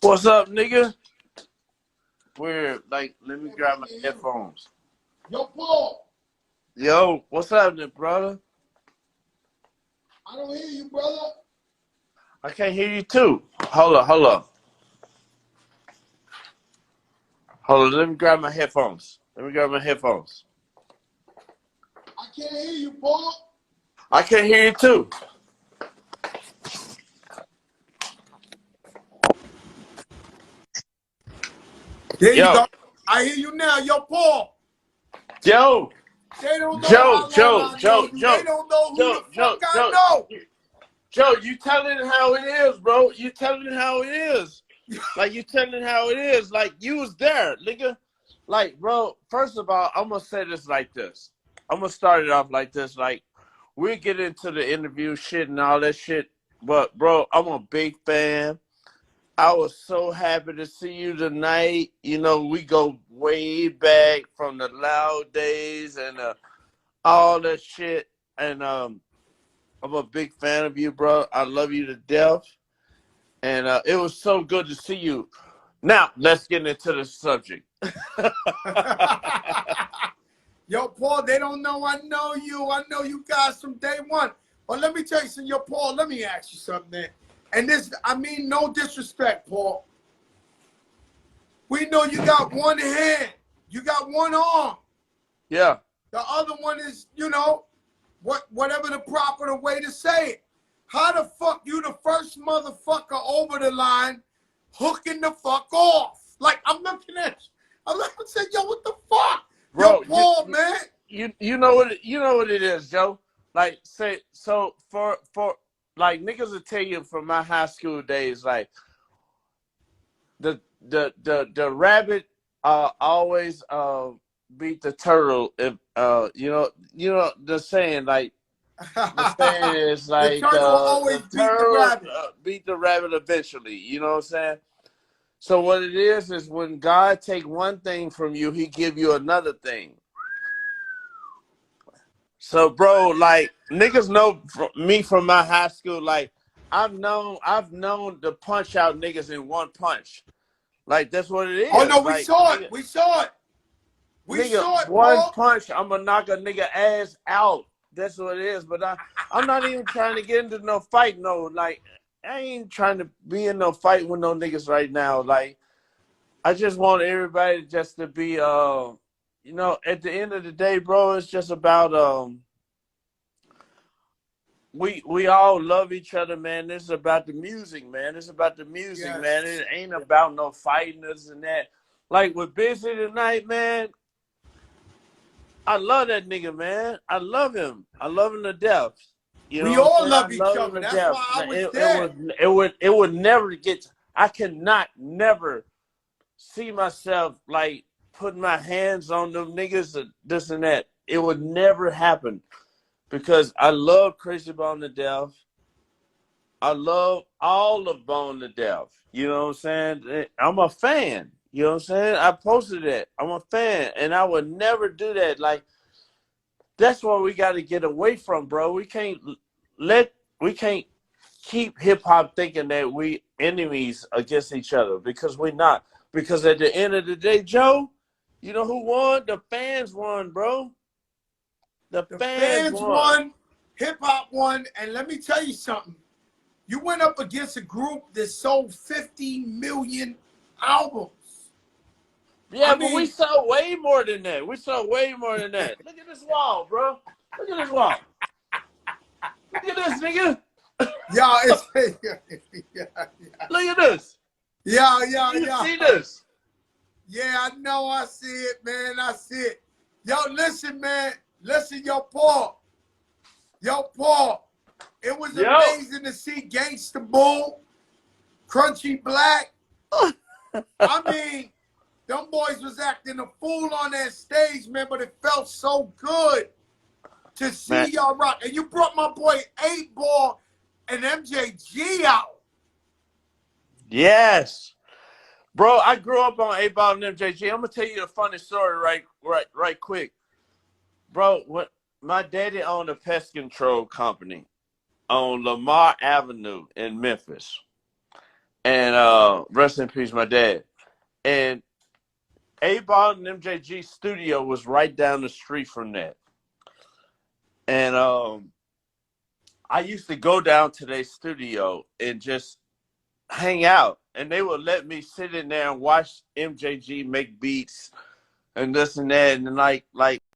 What's up, nigga? We're like, let me grab my headphones. Yo, Paul. Yo, what's happening, brother? I don't hear you, brother. I can't hear you too. Hold on. Hold on, let me grab my headphones. I can't hear you, Paul. I can't hear you too. There you go. I hear you now. Yo, Paul. Joe. They don't know how long I know you. They don't know who the fuck I know. Joe, you telling how it is, bro. You telling how it is. Like, you telling how it is. Like, you was there, nigga. Like, bro, first of all, I'm going to say this like this. I'm going to start it off like this. Like, we get into the interview shit and all that shit. But, bro, I'm a big fan. I was so happy to see you tonight. You know, we go way back from the Loud days and all that shit. And I'm a big fan of you, bro. I love you to death. And it was so good to see you. Now, let's get into the subject. Yo, Paul, they don't know I know you. I know you guys from day one. But let me tell you something. Yo, Paul, let me ask you something, man. And this, I mean, no disrespect, Paul. We know you got one hand. You got one arm. Yeah. The other one is, you know, whatever the proper way to say it. How the fuck you the first motherfucker over the line hooking the fuck off? Like, I'm looking saying, yo, what the fuck? Bro, yo, Paul, man. You know what it is, Joe. Like, say, so for like, niggas will tell you from my high school days, like, the rabbit always beat the turtle if you know the saying, like, the saying is like, the turtle always beat the rabbit eventually, you know what I'm saying? So what it is when God take one thing from you, he give you another thing. So, bro, like, niggas know me from my high school. Like, I've known to punch out niggas in one punch. Like, that's what it is. Oh no, like, saw nigga, it. We saw it. One Paul. punch, I'm gonna knock a nigga ass out. That's what it is. But I'm not even trying to get into no fight. No, like, I ain't trying to be in no fight with no niggas right now. Like, I just want everybody just to be, you know, at the end of the day, bro, it's just about, we all love each other, man. This is about the music, man. It's about the music, yes, man. It ain't about no fighting this and that. Like, with Bizzy tonight, man, I love that nigga, man. I love him. I love him to death. You know, we all love each other. That's why I was there. It would never get. I cannot never see myself like putting my hands on them niggas or this and that. It would never happen because I love Crazy Bone to death. I love all of Bone to death. You know what I'm saying? I'm a fan. You know what I'm saying? I posted that. I'm a fan, and I would never do that. Like, that's what we got to get away from, bro. We can't keep hip hop thinking that we enemies against each other because we're not. Because at the end of the day, Joe, you know who won? The fans won, bro. The fans won. Hip hop won, and let me tell you something. You went up against a group that sold 50 million albums. Yeah, but we saw way more than that. Look at this wall, bro. Look at this wall. Look at this, nigga. Look at this. You see this? Yeah, I know. I see it, man. I see it. Yo, listen, man. Listen, yo, Paul. It was amazing to see Gangsta Bull, Crunchy Black. I mean, them boys was acting a fool on that stage, man, but it felt so good to see y'all rock. And you brought my boy 8ball and MJG out. Yes. Bro, I grew up on 8ball and MJG. I'm going to tell you a funny story right quick. Bro, my daddy owned a pest control company on Lamar Avenue in Memphis. And rest in peace, my dad. And eightball&mjg studio was right down the street from that. And I used to go down to their studio and just hang out. And they would let me sit in there and watch MJG make beats and this and that, and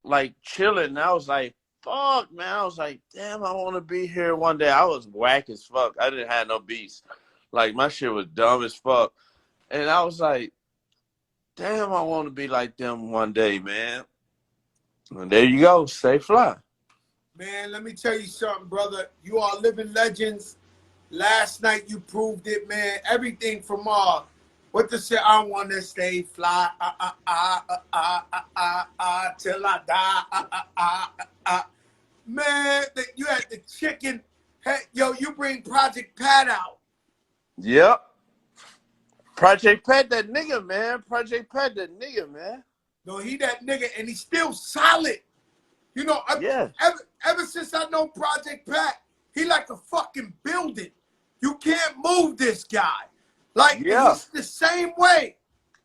like chilling. And I was like, fuck, man. I was like, damn, I want to be here one day. I was whack as fuck. I didn't have no beats. Like, my shit was dumb as fuck. And I was like, damn, I want to be like them one day, man. And there you go. Stay fly. Man, let me tell you something, brother. You are living legends. Last night you proved it, man. Everything from what to say, I want to stay fly, till I die, Man, you had the chicken. Hey, yo, you bring Project Pat out. Yep. Project Pat, that nigga, man. Project Pat, that nigga, man. No, he that nigga, and he's still solid. You know, Yeah. ever since I know Project Pat, he like a fucking building. You can't move this guy. Like, Yeah. he's the same way.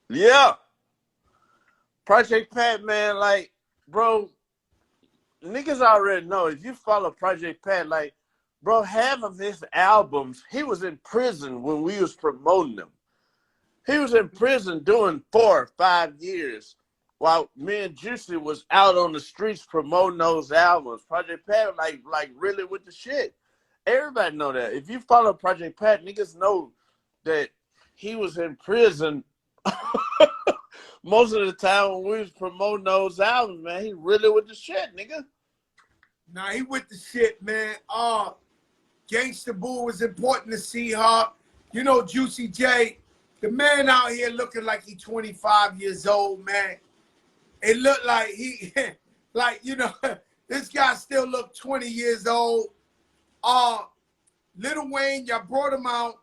Yeah. Project Pat, man, like, bro, niggas already know. If you follow Project Pat, like, bro, half of his albums, he was in prison when we was promoting them. He was in prison doing 4 or 5 years while me and Juicy was out on the streets promoting those albums. Project Pat, like really with the shit. Everybody know that. If you follow Project Pat, niggas know that he was in prison most of the time when we was promoting those albums, man. He really with the shit, nigga. Nah, he with the shit, man. Gangsta Boo was important to see her. You know, Juicy J, the man out here looking like he 25 years old, man. It looked like he, like, you know, this guy still look 20 years old. Lil Wayne, y'all brought him out.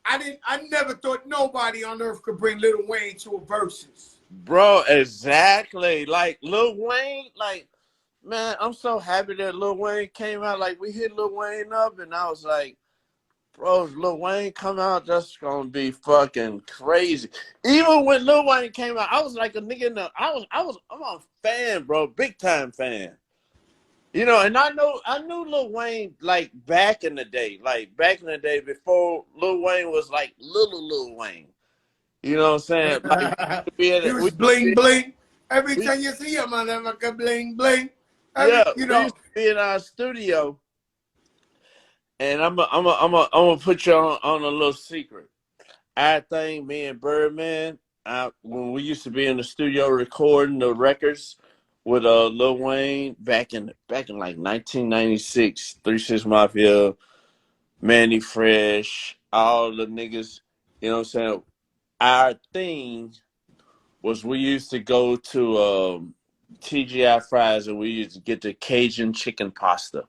I never thought nobody on earth could bring Lil Wayne to a Verzuz. Bro, exactly. Like, Lil Wayne, like, man, I'm so happy that Lil Wayne came out. Like, we hit Lil Wayne up, and I was like, bro, if Lil Wayne come out, that's gonna be fucking crazy. Even when Lil Wayne came out, I was like a nigga in the, I'm a fan, bro, big time fan. You know, and I knew Lil Wayne like back in the day before Lil Wayne was like Lil Wayne. You know what I'm saying? Like, He was bling bling. Every time you see him, motherfucker, bling bling. You know, we used to be in our studio, and I'm gonna put you on a little secret. I think me and Birdman, when we used to be in the studio recording the records with Lil Wayne back in like 1996, 3 6 Mafia, Manny Fresh, all the niggas, you know what I'm saying? Our thing was we used to go to TGI Fries and we used to get the Cajun chicken pasta.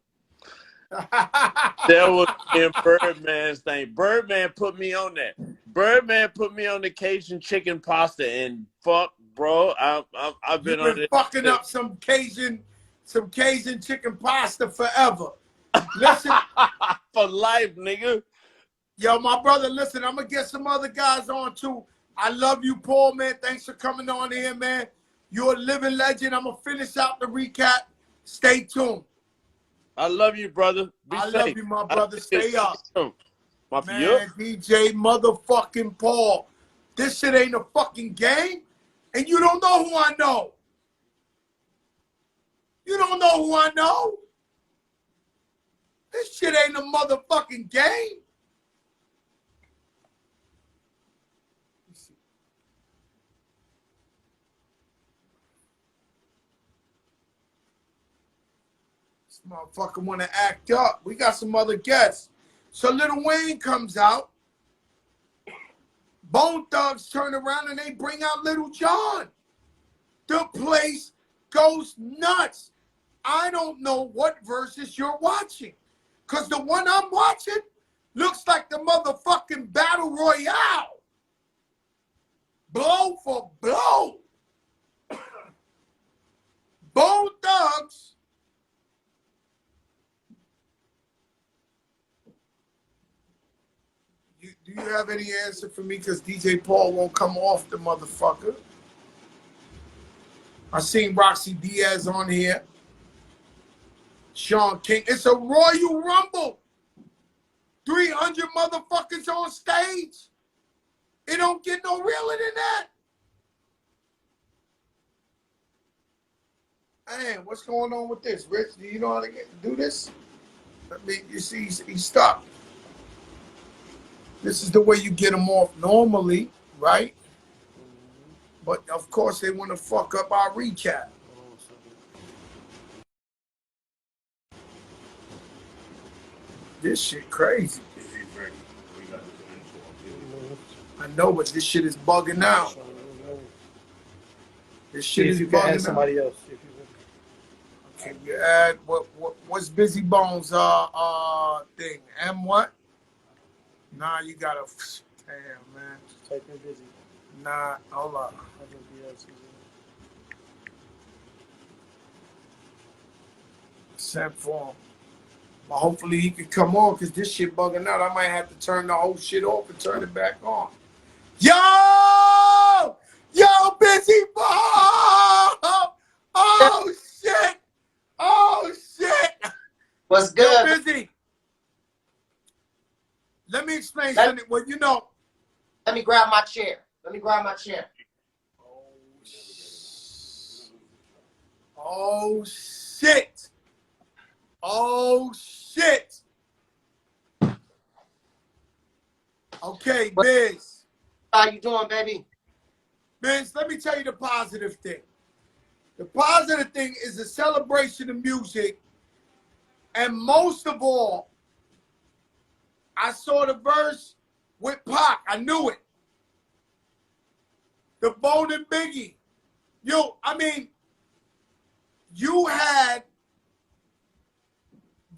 That was in Birdman's thing. Birdman put me on that. Birdman put me on the Cajun chicken pasta, and fuck, bro, I've been on it. Fucking up some Cajun chicken pasta forever. Listen, for life, nigga. Yo, my brother, listen, I'm gonna get some other guys on too. I love you, Paul, man. Thanks for coming on here, man. You're a living legend. I'm gonna finish out the recap. Stay tuned. I love you, brother. Be safe. Love you, my brother. Stay up. Man, DJ motherfucking Paul. This shit ain't a fucking game. And you don't know who I know. You don't know who I know. This shit ain't a motherfucking game. This motherfucker want to act up. We got some other guests. So Lil Wayne comes out. Bone Thugs turn around and they bring out Little John. The place goes nuts. I don't know what verses you're watching. Because the one I'm watching looks like the motherfucking Battle Royale. Blow for blow. Bone Thugs. Do you have any answer for me? Because DJ Paul won't come off the motherfucker. I seen Roxy Diaz on here. Sean King. It's a Royal Rumble. 300 motherfuckers on stage. It don't get no realer than that. Man, what's going on with this, Rich? Do you know how to do this? I mean, you see, he's stuck. This is the way you get them off normally, right? But of course, they want to fuck up our recap. This shit crazy. I know, but this shit is bugging out. This shit is bugging out. Somebody else. Okay, you add what's Bizzy Bones thing? M what? Nah, you gotta damn man. Just type in Bizzy. Nah, hold up. Sent for him. But hopefully he can come on because this shit bugging out. I might have to turn the whole shit off and turn it back on. Yo! Yo, Bizzy Bones! Oh shit! Oh shit! What's good? Yo, Bizzy. Let me explain something. Well, you know. Let me grab my chair. Let me grab my chair. Oh shit! Oh shit! Okay, Biz. How you doing, baby? Biz, let me tell you the positive thing. The positive thing is a celebration of music, and most of all, I saw the verse with Pac. I knew it. The Bone and Biggie. Yo, I mean, you had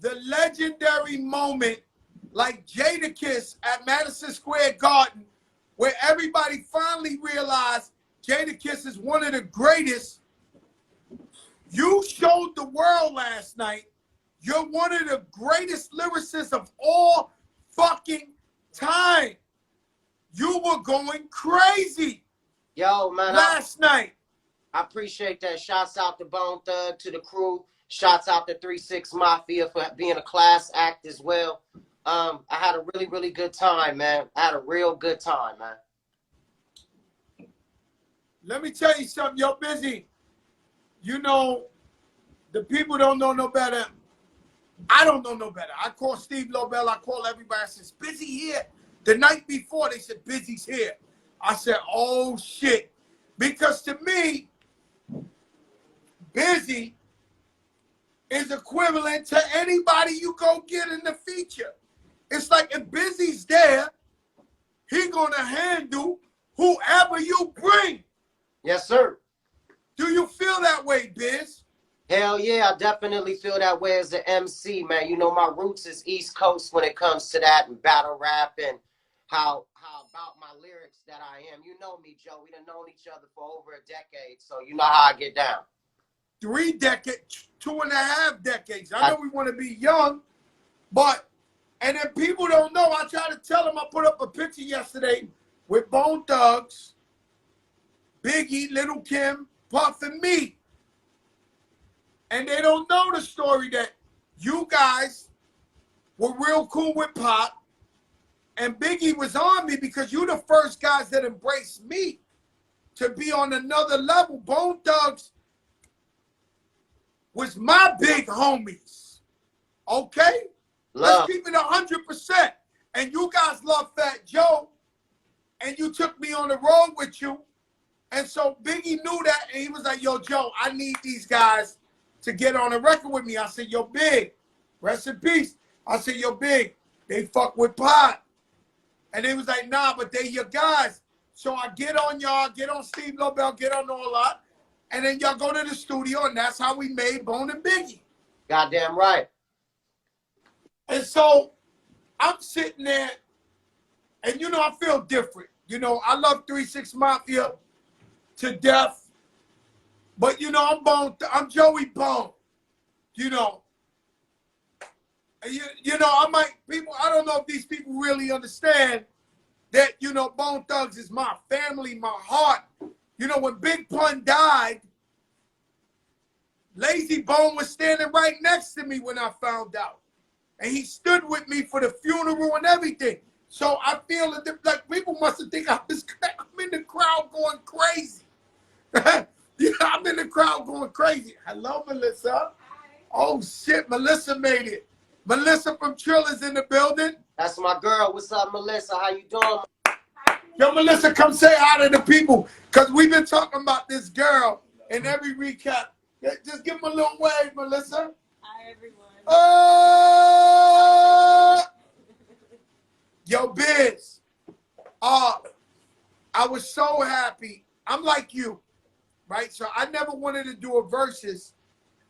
the legendary moment like Jadakiss at Madison Square Garden where everybody finally realized Jadakiss is one of the greatest. You showed the world last night you're one of the greatest lyricists of all fucking time. You were going crazy. Yo, man. Last night. I appreciate that. Shouts out to Bone Thug, to the crew. Shouts out to 3-6 Mafia for being a class act as well. I had a really, really good time, man. I had a real good time, man. Let me tell you something. You're busy. You know, the people don't know no better. I don't know no better. I call Steve Lobel. I call everybody. I said, Bizzy here. The night before, they said, Bizzy's here. I said, oh, shit. Because to me, Bizzy is equivalent to anybody you go get in the feature. It's like if Bizzy's there, he going to handle whoever you bring. Yes, sir. Do you feel that way, Biz? Hell yeah, I definitely feel that way as an MC, man. You know, my roots is East Coast when it comes to that and battle rap and how about my lyrics that I am. You know me, Joe. We done known each other for over a decade, so you know how I get down. 3 decades, 2.5 decades. I know we want to be young, but, and then people don't know. I try to tell them, I put up a picture yesterday with Bone Thugs, Biggie, Little Kim, Puff, and me. And they don't know the story that you guys were real cool with Pop, and Biggie was on me because you the first guys that embraced me to be on another level. Bone Thugs was my big homies. Okay? Love. Let's keep it 100%. And you guys love Fat Joe, and you took me on the road with you. And so Biggie knew that, and he was like, yo, Joe, I need these guys to get on a record with me. I said, yo, Big, rest in peace. I said, yo, Big, they fuck with Pot. And they was like, nah, but they your guys. So I get on y'all, get on Steve Lobel, get on all that. And then y'all go to the studio, and that's how we made Bone and Biggie. Goddamn right. And so I'm sitting there, and you know, I feel different. You know, I love 3-6 Mafia to death. But you know, I'm Joey Bone. You know. You know, I don't know if these people really understand that, you know, Bone Thugs is my family, my heart. You know, when Big Pun died, Lazy Bone was standing right next to me when I found out. And he stood with me for the funeral and everything. So I feel that like people must have think I'm in the crowd going crazy. Yeah, I'm in the crowd going crazy. Hello, Melissa. Hi. Oh shit, Melissa made it. Melissa from Trilla's in the building. That's my girl. What's up, Melissa? How you doing? Yo, Melissa, come say hi to the people, because we've been talking about this girl in every recap. Just give them a little wave, Melissa. Hi, everyone. Yo, Biz. I was so happy. I'm like you, right? So I never wanted to do a versus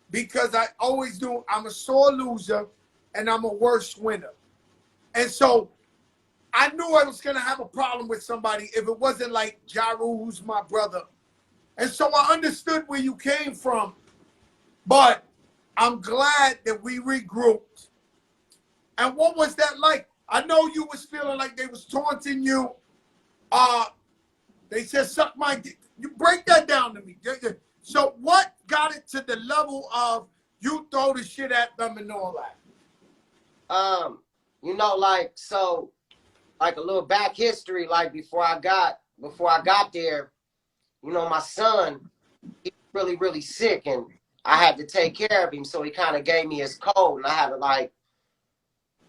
because I always do. I'm a sore loser and I'm a worse winner. And so I knew I was going to have a problem with somebody if it wasn't like Jaru, who's my brother. And so I understood where you came from. But I'm glad that we regrouped. And what was that like? I know you was feeling like they was taunting you. They said, suck my dick. You break that down to me. So what got it to the level of you throw the shit at them and all that? You know, like, so, like a little back history, like before I got there, you know, my son, he was really, really sick and I had to take care of him. So he kind of gave me his cold and I had to like,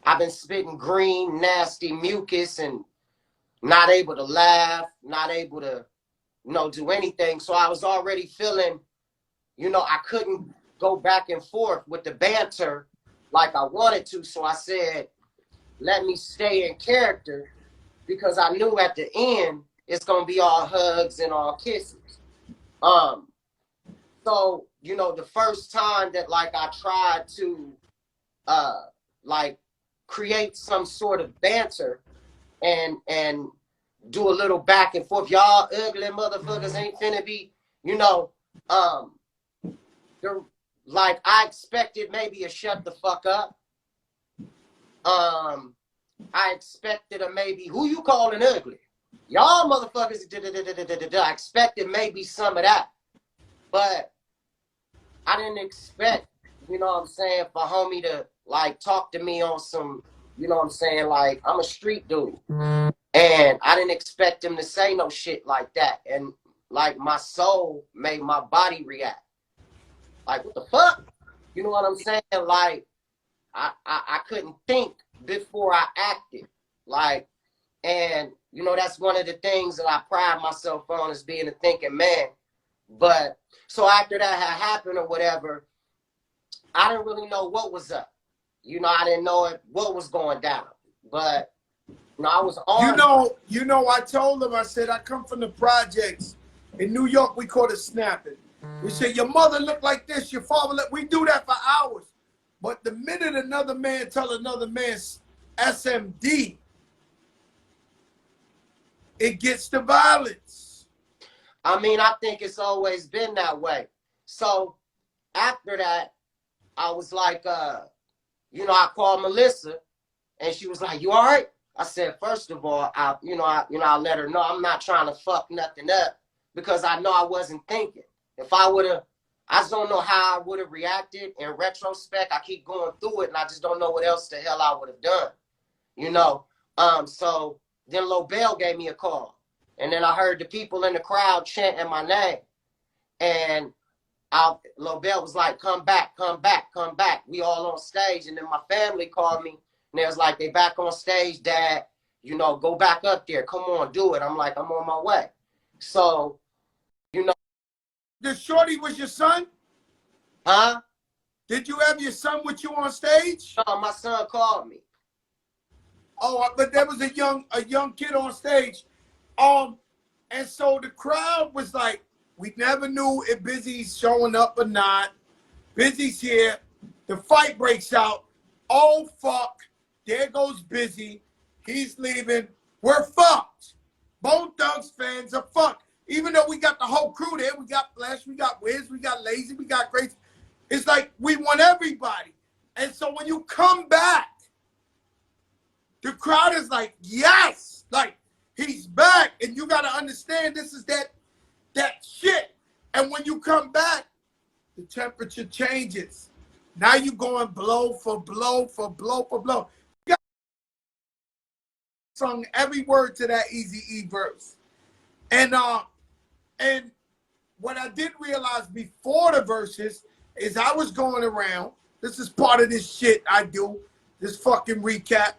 I've been spitting green, nasty mucus and not able to laugh, not able to, you know, do anything. So I was already feeling, you know, I couldn't go back and forth with the banter like I wanted to. So I said, let me stay in character because I knew at the end it's going to be all hugs and all kisses. So, you know, the first time that like I tried to like create some sort of banter and do a little back and forth, y'all ugly motherfuckers ain't finna be, you know, like I expected maybe a shut the fuck up. I expected a maybe, who you calling ugly? Y'all motherfuckers, I expected maybe some of that. But I didn't expect, you know what I'm saying, for homie to like talk to me on some, you know what I'm saying, like I'm a street dude. And I didn't expect him to say no shit like that. And like my soul made my body react. Like, what the fuck? You know what I'm saying? Like, I couldn't think before I acted. Like, and, you know, that's one of the things that I pride myself on is being a thinking man. But, so after that had happened or whatever, I didn't really know what was up. You know, I didn't know what was going down. But, you know, I was on. You know, I told him, I said, I come from the projects. In New York, we call it snapping. We say, your mother looked like this, your father looked, we do that for hours. But the minute another man tell another man's SMD, it gets to violence. I mean, I think it's always been that way. So after that, I was like, you know, I called Melissa and she was like, you all right? I said, first of all, I let her know I'm not trying to fuck nothing up because I know I wasn't thinking. If I would have, I just don't know how I would have reacted. In retrospect, I keep going through it and I just don't know what else the hell I would have done. You know? So then Lobel gave me a call. And then I heard the people in the crowd chanting my name. And Lobel was like, come back, come back, come back. We all on stage. And then my family called me. And they was like, they back on stage, Dad. You know, go back up there. Come on, do it. I'm like, I'm on my way. So, you know. The shorty was your son? Huh? Did you have your son with you on stage? No, my son called me. Oh, but there was a young kid on stage. And so the crowd was like, we never knew if Bizzy's showing up or not. Bizzy's here. The fight breaks out. Oh, fuck. There goes Bizzy. He's leaving. We're fucked. Bone Thugs fans are fucked. Even though we got the whole crew there, we got Flash, we got Wiz, we got Lazy, we got Grace. It's like we want everybody. And so when you come back, the crowd is like, yes. Like, He's back, and you got to understand this is that shit. And when you come back, the temperature changes. Now you're going blow for blow for blow for blow. You got sung every word to that Eazy-E verse. And what I didn't realize before the verses is I was going around. This is part of this shit I do, this fucking recap,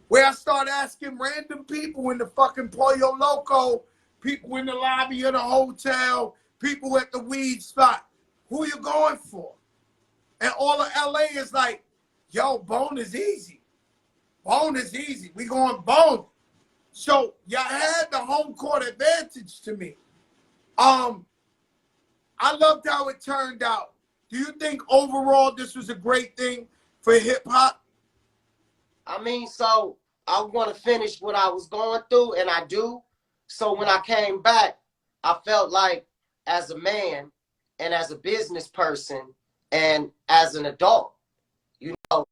where I start asking random people in the fucking Pollo Loco, people in the lobby of the hotel, people at the weed spot, who you going for? And all of LA is like, yo, Bone is easy. Bone is easy. We going Bone. So y'all had the home court advantage to me. I loved how it turned out. Do you think overall this was a great thing for hip hop? I mean, so I want to finish what I was going through, and I do. So when I came back, I felt like as a man and as a business person and as an adult, you know,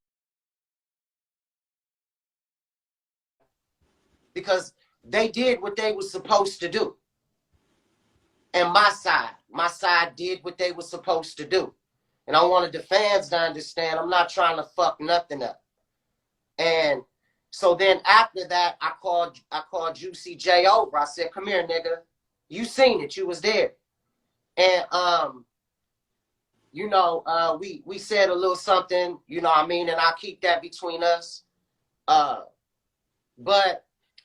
because they did what they were supposed to do. And my side did what they were supposed to do. And I wanted the fans to understand I'm not trying to fuck nothing up. And so then after that, I called Juicy J over. I said, come here, nigga. You seen it. You was there. And, you know, we said a little something, you know what I mean? And I keep that between us. But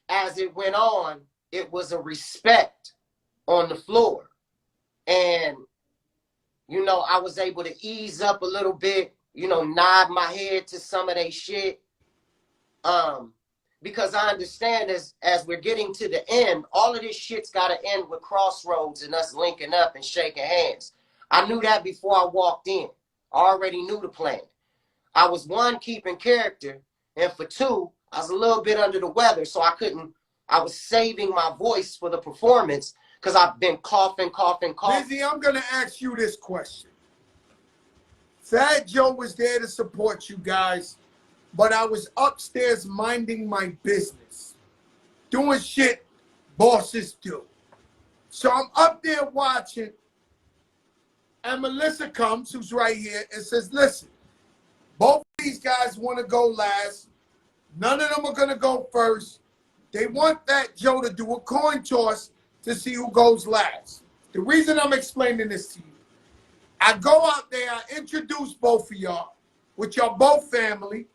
as it went on, it was a respect on the floor. And, you know, I was able to ease up a little bit, you know, nod my head to some of they shit. Because I understand as we're getting to the end, all of this shit's got to end with Crossroads and us linking up and shaking hands. I knew that before I walked in. I already knew the plan. I was, one, keeping character, and for two, I was a little bit under the weather, so I was saving my voice for the performance because I've been coughing. Bizzy, I'm going to ask you this question. Fat Joe was there to support you guys, but I was upstairs minding my business, doing shit bosses do. So I'm up there watching, and Melissa comes, who's right here, and says, listen, both of these guys want to go last. None of them are going to go first. They want Fat Joe to do a coin toss to see who goes last. The reason I'm explaining this to you, I go out there, I introduce both of y'all, with y'all both family,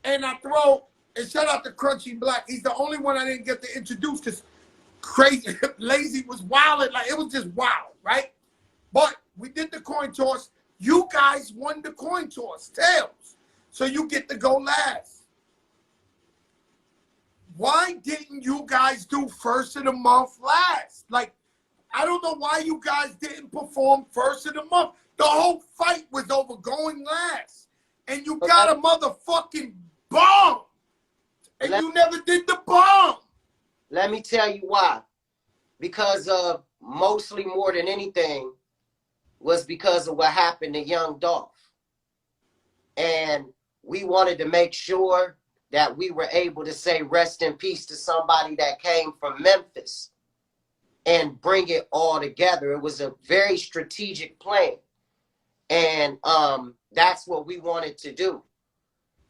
and I throw, and shout out to Crunchy Black. He's the only one I didn't get to introduce because Crazy Lazy was wild. Like, it was just wild, right? But we did the coin toss. You guys won the coin toss, tails. So you get to go last. Why didn't you guys do first of the month last? Like, I don't know why you guys didn't perform first of the month. The whole fight was over going last. And you got a motherfucking bomb. And you never did the bomb. Let me tell you why. Because of, mostly more than anything, was because of what happened to Young Dolph. And we wanted to make sure that we were able to say rest in peace to somebody that came from Memphis and bring it all together. It was a very strategic plan. And that's what we wanted to do.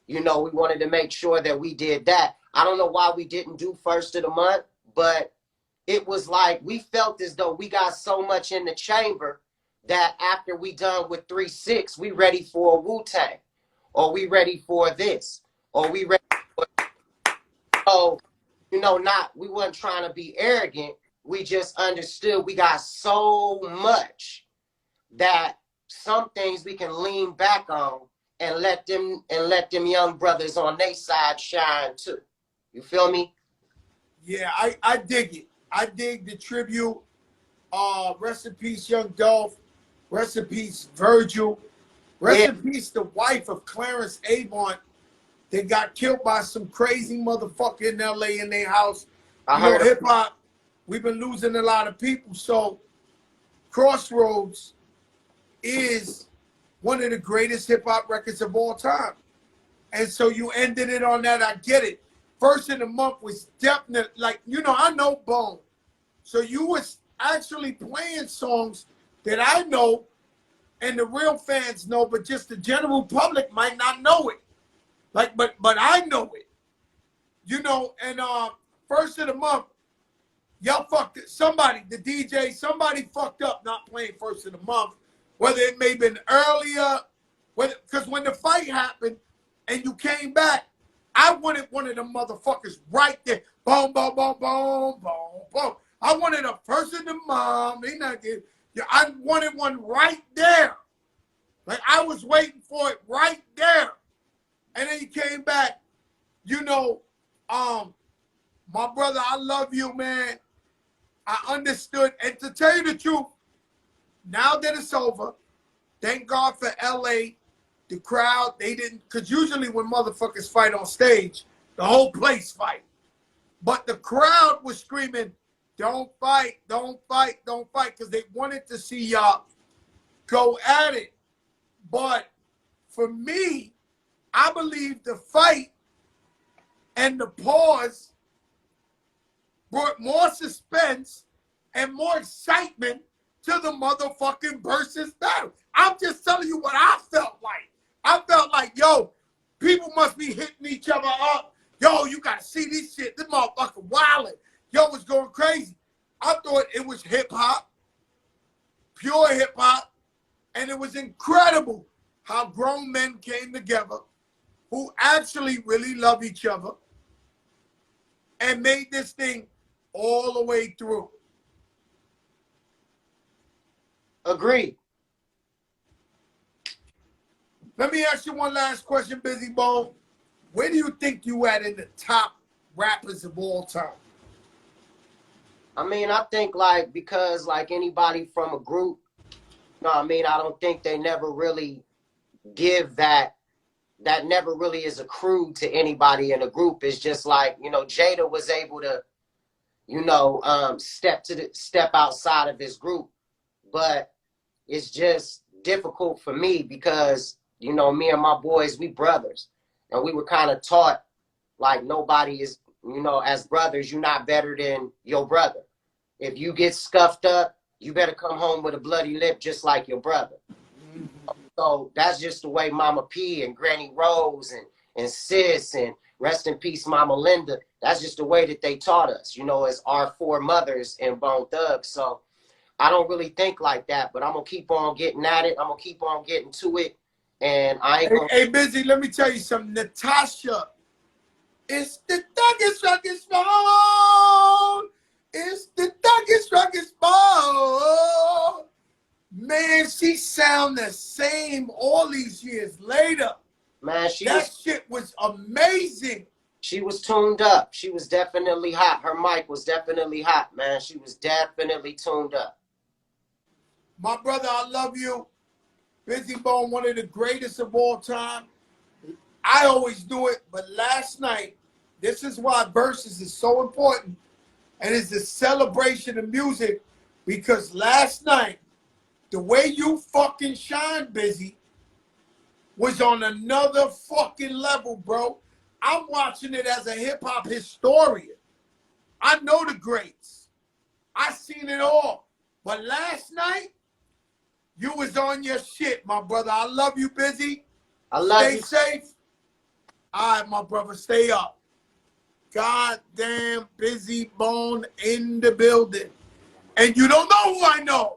You know, we wanted to make sure that we did that. I don't know why we didn't do first of the month, but it was like we felt as though we got so much in the chamber that after we done with 3-6, we ready for a Wu-Tang, or we ready for this, or we ready for, so, you know, we wasn't trying to be arrogant. We just understood we got so much that some things we can lean back on and let them young brothers on their side shine too. You feel me? Yeah, I dig it. I dig the tribute. Rest in peace, Young Dolph. Rest in peace, Virgil. Rest in peace, the wife of Clarence Avant. They got killed by some crazy motherfucker in LA in their house. You know, hip hop, we've been losing a lot of people. So Crossroads is one of the greatest hip hop records of all time. And so you ended it on that. I get it. first of the month was definitely, like, you know, I know Bone. So you was actually playing songs that I know and the real fans know, but just the general public might not know it. Like, but I know it. You know, and first of the month, y'all fucked it. Somebody, the DJ, somebody fucked up not playing first of the month. Whether it may have been earlier, because when the fight happened and you came back, I wanted one of them motherfuckers right there. Boom, boom, boom, boom, boom, boom. I wanted a first of the month. I wanted one right there. Like, I was waiting for it right there. And then he came back, you know, my brother, I love you, man. I understood. And to tell you the truth, now that it's over, thank God for LA, the crowd, they didn't, because usually when motherfuckers fight on stage, the whole place fight. But the crowd was screaming, don't fight, don't fight, don't fight, because they wanted to see y'all go at it. But for me, I believe the fight and the pause brought more suspense and more excitement to the motherfucking Verzuz battle. I'm just telling you what I felt like. I felt like, yo, people must be hitting each other up. Yo, you gotta see this shit. This motherfucker wildin'. Yo, it's going crazy. I thought it was hip-hop, pure hip-hop, and it was incredible how grown men came together who actually really love each other and made this thing all the way through. Agreed. Let me ask you one last question, Bizzy Bone. Where do you think you at in the top rappers of all time? I mean, I think, like, because, like, anybody from a group, you know what I mean, I don't think they never really give that never really is accrued to anybody in a group. It's just like, you know, Jada was able to, you know, step outside of his group. But it's just difficult for me because, you know, me and my boys, we brothers. And we were kind of taught, like, nobody is, you know, as brothers, you're not better than your brother. If you get scuffed up, you better come home with a bloody lip just like your brother. Mm-hmm. So that's just the way Mama P and Granny Rose and Sis and rest in peace Mama Linda, that's just the way that they taught us, you know, as our four mothers in Bone Thugs. So I don't really think like that, but I'm going to keep on getting at it. I'm going to keep on getting to it. And I ain't gonna... Hey, Bizzy, let me tell you something. Natasha, it's the thuggest bone. It's the thuggest bone. Man, she sound the same all these years later. Man, that shit was amazing. She was tuned up. She was definitely hot. Her mic was definitely hot, man. She was definitely tuned up. My brother, I love you. Bizzy Bone, one of the greatest of all time. I always do it, but last night, this is why Verzuz is so important, and it's a celebration of music, because last night, the way you fucking shine, Bizzy, was on another fucking level, bro. I'm watching it as a hip-hop historian. I know the greats. I seen it all. But last night, you was on your shit, my brother. I love you, Bizzy. I love you. Stay safe. All right, my brother, stay up. Goddamn Bizzy Bone in the building. And you don't know who I know.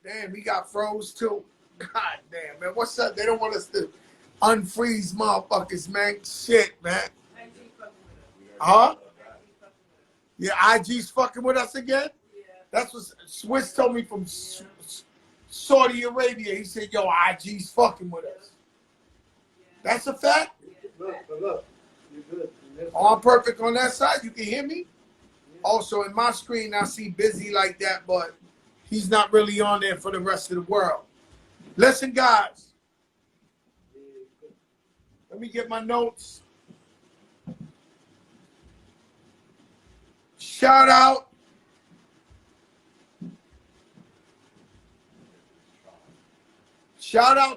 Damn, he got froze too. God damn, man. What's up? They don't want us to unfreeze motherfuckers, man. Shit, man. Huh? Yeah, IG's fucking with us again? Yeah. That's what Swiss told me from Saudi Arabia. He said, yo, IG's fucking with us. Yeah. That's a fact? Yeah. Look. You're good. Oh, I'm perfect on that side. You can hear me? Yeah. Also, in my screen, I see Bizzy like that, but he's not really on there for the rest of the world. Listen, guys. Let me get my notes. Shout out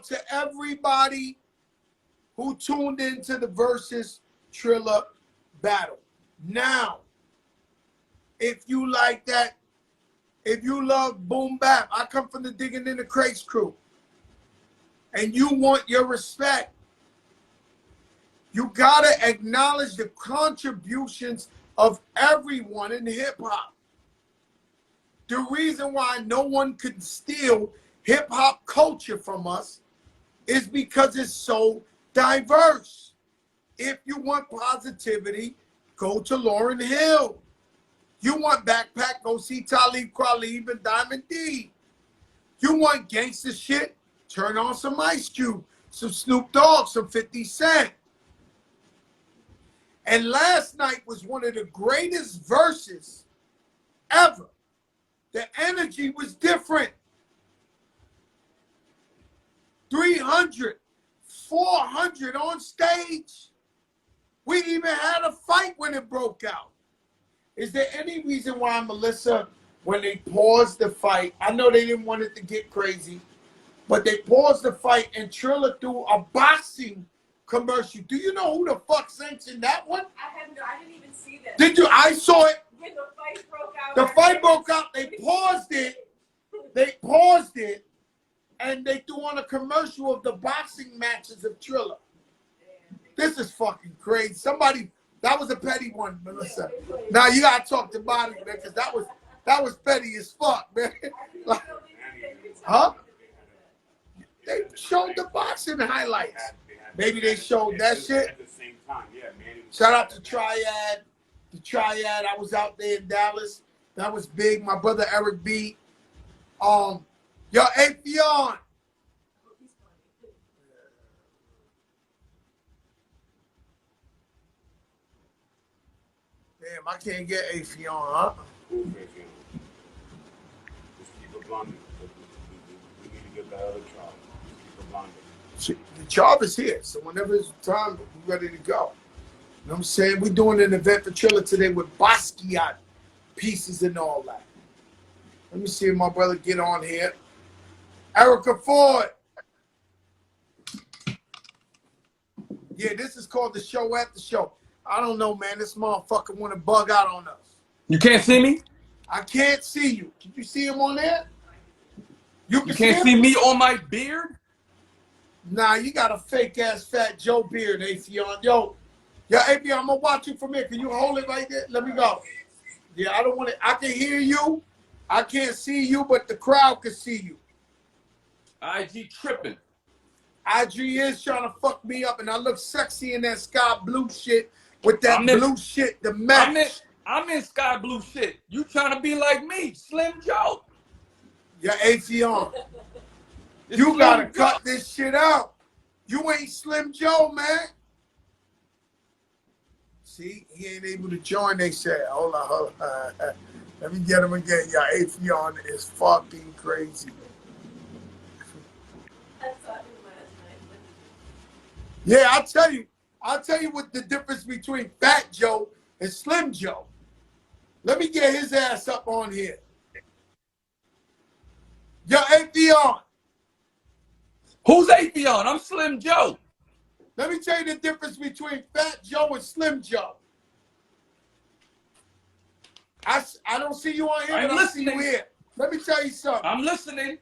to everybody who tuned into the Verzuz Triller battle. Now, if you like that, if you love boom bap, I come from the Digging in the Crates crew, and you want your respect, you gotta acknowledge the contributions of everyone in hip-hop. The reason why no one could steal hip-hop culture from us is because it's so diverse. If you want positivity, go to Lauryn Hill. You want backpack, go see Talib Kweli and Diamond D. You want gangster shit, turn on some Ice Cube, some Snoop Dogg, some 50 Cent. And last night was one of the greatest verses ever. The energy was different. 300, 400 on stage. We even had a fight when it broke out. Is there any reason why, Melissa, when they paused the fight, I know they didn't want it to get crazy, but they paused the fight and Triller threw a boxing commercial. Do you know who the fuck sanctioned that one? I didn't even see this. Did you? I saw it. When the fight broke out. The fight broke out. They paused it. They paused it, and they threw on a commercial of the boxing matches of Triller. This is fucking crazy. Somebody, that was a petty one, Melissa. Now you gotta talk to Bobby, man, because that was petty as fuck, man. Like, huh? They showed the boxing highlights. Maybe they showed that shit. Shout out to Triad. The Triad, I was out there in Dallas. That was big. My brother Eric B. Yo, Afion. Damn, I can't get Afion, huh? Just keep it blonding. We need to get that other child. Keep it blonding. The job is here, so whenever it's time, we're ready to go. You know what I'm saying? We're doing an event for Triller today with Basquiat pieces and all that. Let me see if my brother get on here. Erica Ford. Yeah, this is called the show at the show. I don't know, man. This motherfucker want to bug out on us. You can't see me? I can't see you. Can you see him on there? You can't see me on my beard? Nah, you got a fake-ass Fat Joe beard, Afion. Yo, Afion, I'm going to watch you from here. Can you hold it right there? Let me go. Yeah, I don't want to. I can hear you. I can't see you, but the crowd can see you. IG tripping. IG is trying to fuck me up, and I look sexy in that sky blue shit with that blue shit, the match. I'm in sky blue shit. You trying to be like me, Slim Joe. Yeah, Afion. You got to cut this shit out. You ain't Slim Joe, man. See, he ain't able to join, they said. Hold on. Let me get him again. Yeah, Afion is fucking crazy. Yeah, I'll tell you what the difference between Fat Joe and Slim Joe. Let me get his ass up on here. Yo, Afion. Who's Afion? I'm Slim Joe. Let me tell you the difference between Fat Joe and Slim Joe. I don't see you on here, but I see you here. Let me tell you something. I'm listening.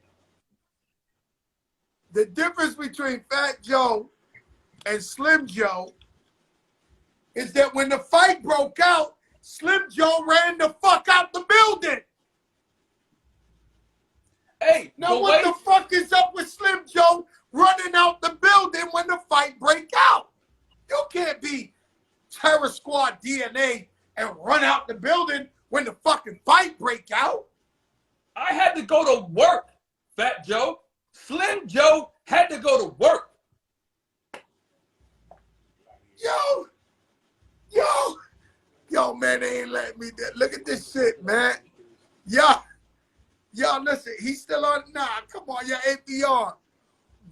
The difference between Fat Joe and Slim Joe is that when the fight broke out, Slim Joe ran the fuck out the building. Hey, now what the fuck is up with Slim Joe running out the building when the fight break out? You can't be Terror Squad DNA and run out the building when the fucking fight break out. I had to go to work, Fat Joe. Slim Joe had to go to work. Yo, man, they ain't letting me do. Look at this shit, man. Yo, listen, he's still on. Nah, come on, Afion.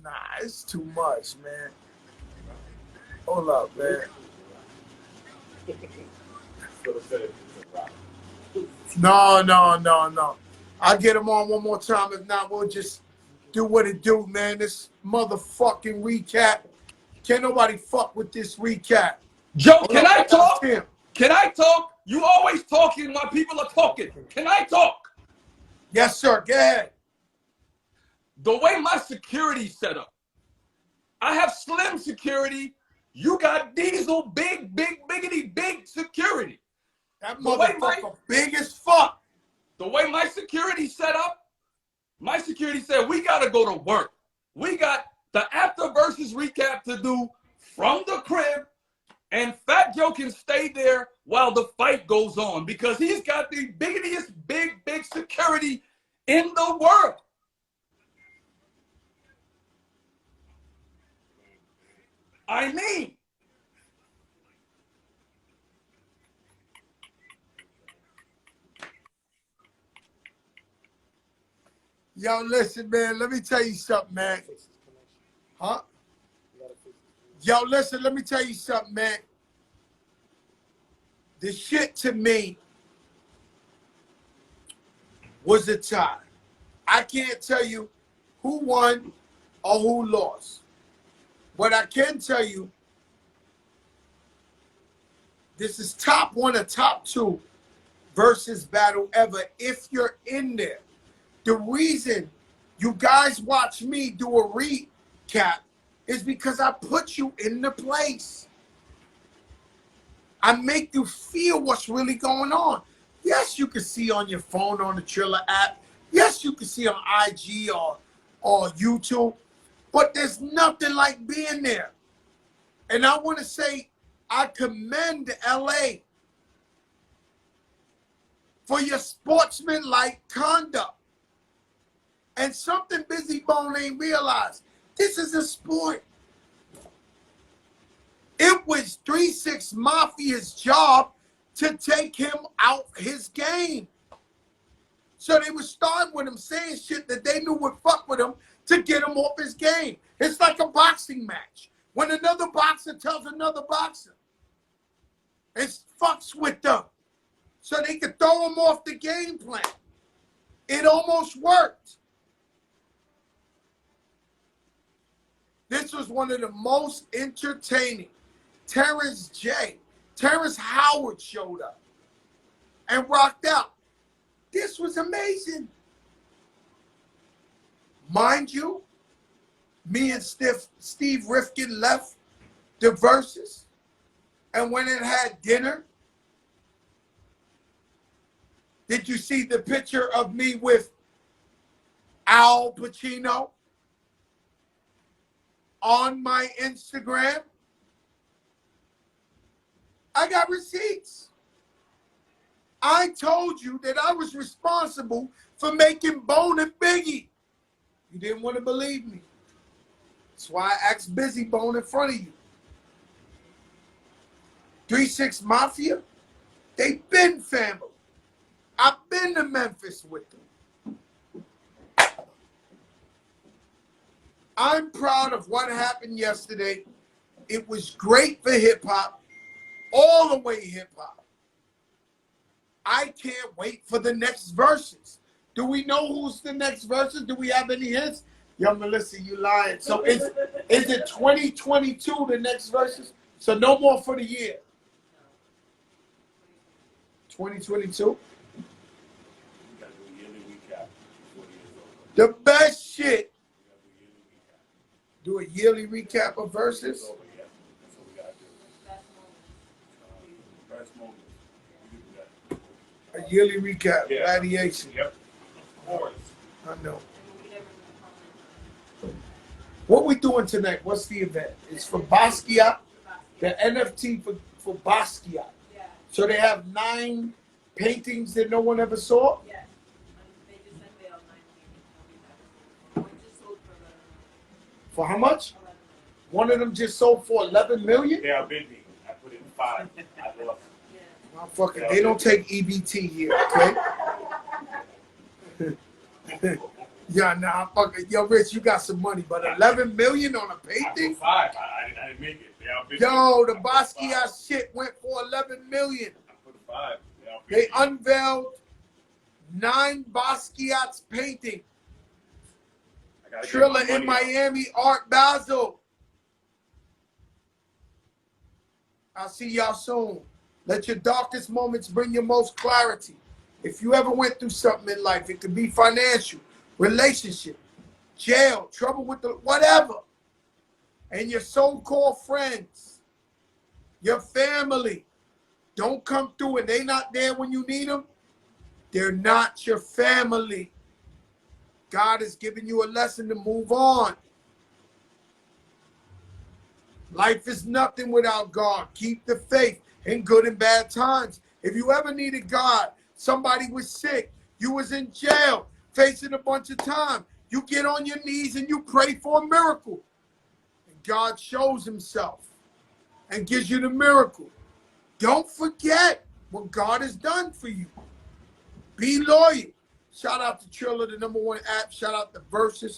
Nah, it's too much, man. Hold up, man. No. I'll get him on one more time. If not, we'll just do what it do, man. This motherfucking recap Can't nobody fuck with this recap. Joe, Hold can on, I talk? him. Can I talk? You always talking while people are talking. Can I talk? Yes, sir. Go ahead. The way my security set up, I have slim security. You got Diesel, big security. That The way motherfucker big as fuck. The way my security set up, my security said, we got to go to work. We got the after Verzuz recap to do from the crib, and Fat Joe can stay there while the fight goes on because he's got the biggest, big security in the world. I mean, yo, listen, man. Let me tell you something, man. Huh? Yo, listen. Let me tell you something, man. The shit to me was a tie. I can't tell you who won or who lost. What I can tell you, this is top one or top two Verzuz battle ever if you're in there. The reason you guys watch me do a recap is because I put you in the place. I make you feel what's really going on. Yes, you can see on your phone on the Triller app. Yes, you can see on IG or YouTube. But there's nothing like being there. And I want to say I commend LA for your sportsmanlike conduct. And something Bizzy Bone ain't realized. This is a sport. It was 3-6 Mafia's job to take him out his game. So they would start with him saying shit that they knew would fuck with him to get him off his game. It's like a boxing match. When another boxer tells another boxer, it fucks with them so they could throw him off the game plan. It almost worked. This was one of the most entertaining. Terrence Howard showed up and rocked out. This was amazing. Mind you, me and Steve Rifkin left the Verzuz and went and had dinner. Did you see the picture of me with Al Pacino on my Instagram? I got receipts. I told you that I was responsible for making Bone and Biggie. You didn't want to believe me. That's why I asked Bizzy Bone in front of you. 3-6 Mafia, they been family. I've been to Memphis with them. I'm proud of what happened yesterday. It was great for hip-hop, all the way hip-hop. I can't wait for the next Verzuz. Do we know who's the next Verzuz? Do we have any hints? Yo, Melissa, you lying. So is it 2022, the next Verzuz? So no more for the year. 2022? The best shit. Do a yearly recap of Verzuz? A yearly recap, radiation. Yep. Of course. I know. What we doing tonight? What's the event? It's for Basquiat. The NFT for Basquiat. Yeah. So they have 9 paintings that no one ever saw? Yeah. They just unveiled 9 paintings. One just sold for 11 million. For how much? 11 million. One of them just sold for 11 million? They outbid me. I put in 5. I lost. Yeah. Motherfucker, they don't take EBT here, okay? Yeah, nah, fucking, yo, Rich, you got some money, but 11 million on a I painting? put 5. I didn't make it. They outbid Yo, me. the Basquiat shit went for 11 million. I put 5. They me. unveiled 9 Basquiat's painting. I gotta get Triller my in money out. Miami, Art Basel. I'll see y'all soon. Let your darkest moments bring your most clarity. If you ever went through something in life, it could be financial, relationship, jail, trouble with the whatever. And your so-called friends, your family, don't come through and they not there when you need them. They're not your family. God is giving you a lesson to move on. Life is nothing without God. Keep the faith in good and bad times. If you ever needed God, somebody was sick, you was in jail, facing a bunch of time, you get on your knees and you pray for a miracle. And God shows himself and gives you the miracle. Don't forget what God has done for you. Be loyal. Shout out to Triller, the #1 app. Shout out to Verzuz.